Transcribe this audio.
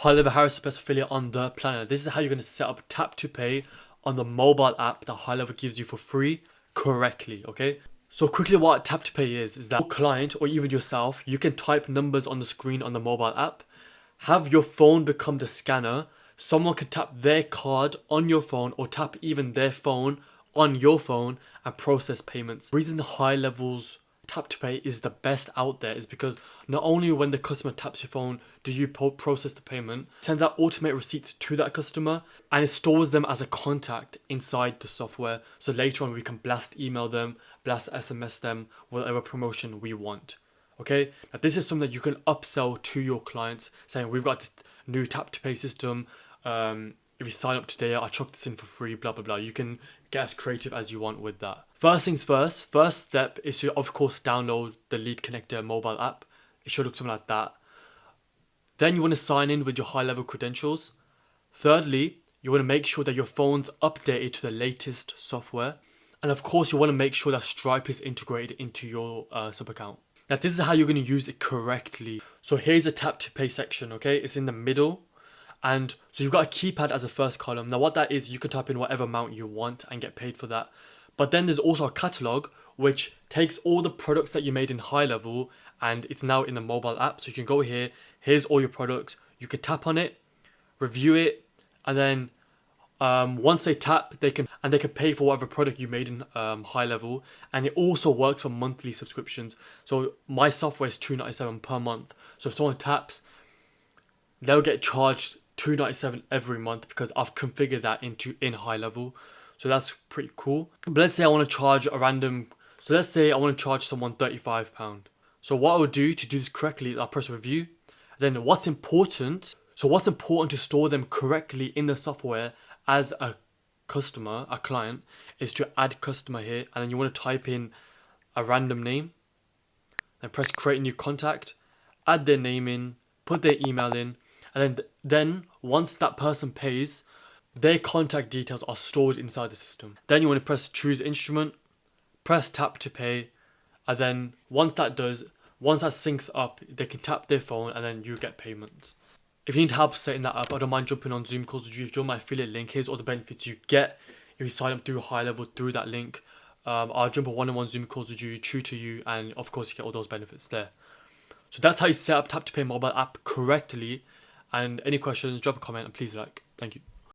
High Level Harris Best Affiliate on the planet. This is how you're going to set up tap to pay on the mobile app that High Level gives you for free correctly, okay? So quickly, what tap to pay is that your client or even yourself, you can type numbers on the screen on the mobile app, have your phone become the scanner, someone can tap their card on your phone or tap even their phone on your phone and process payments. The reason the High Level's tap to pay is the best out there is because not only when the customer taps your phone do you process the payment, it sends out automated receipts to that customer and it stores them as a contact inside the software, so later on we can blast email them, blast SMS them, whatever promotion we want. Okay, now this is something that you can upsell to your clients, saying we've got this new tap to pay system, if you sign up today I'll chuck this in for free, blah blah blah. You can get as creative as you want with that. First things first, first step is to of course download the Lead Connector mobile app. It should look something like that. Then you want to sign in with your High Level credentials. Thirdly, you want to make sure that your phone's updated to the latest software. And of course you want to make sure that Stripe is integrated into your sub account. Now this is how you're going to use it correctly. So here's a tap to pay section, okay? It's in the middle. And so you've got a keypad as a first column. Now what that is, you can type in whatever amount you want and get paid for that. But then there's also a catalog which takes all the products that you made in High Level and it's now in the mobile app. So you can go here, here's all your products. You can tap on it, review it, and then once they tap, they can pay for whatever product you made in High Level. And it also works for monthly subscriptions. So my software is $2.97 per month. So if someone taps, they'll get charged $2.97 every month because I've configured that in High Level. So that's pretty cool. But let's say I want to charge a random, so let's say I want to charge someone £35. So what I would do to do this correctly, I'll press review. Then what's important, so what's important to store them correctly in the software as a customer, a client, is to add customer here. And then you want to type in a random name and press create new contact, add their name in, put their email in, and then once that person pays, their contact details are stored inside the system. Then you want to press choose instrument, press tap to pay, and then once that syncs up, they can tap their phone and then you get payments. If you need help setting that up, I don't mind jumping on Zoom calls with you. If you join my affiliate link, here's all the benefits you get if you sign up through High Level through that link. I'll jump on one-on-one Zoom calls with you, tutor you, and of course you get all those benefits there. So that's how you set up tap to pay mobile app correctly. And any questions, drop a comment and please like. Thank you.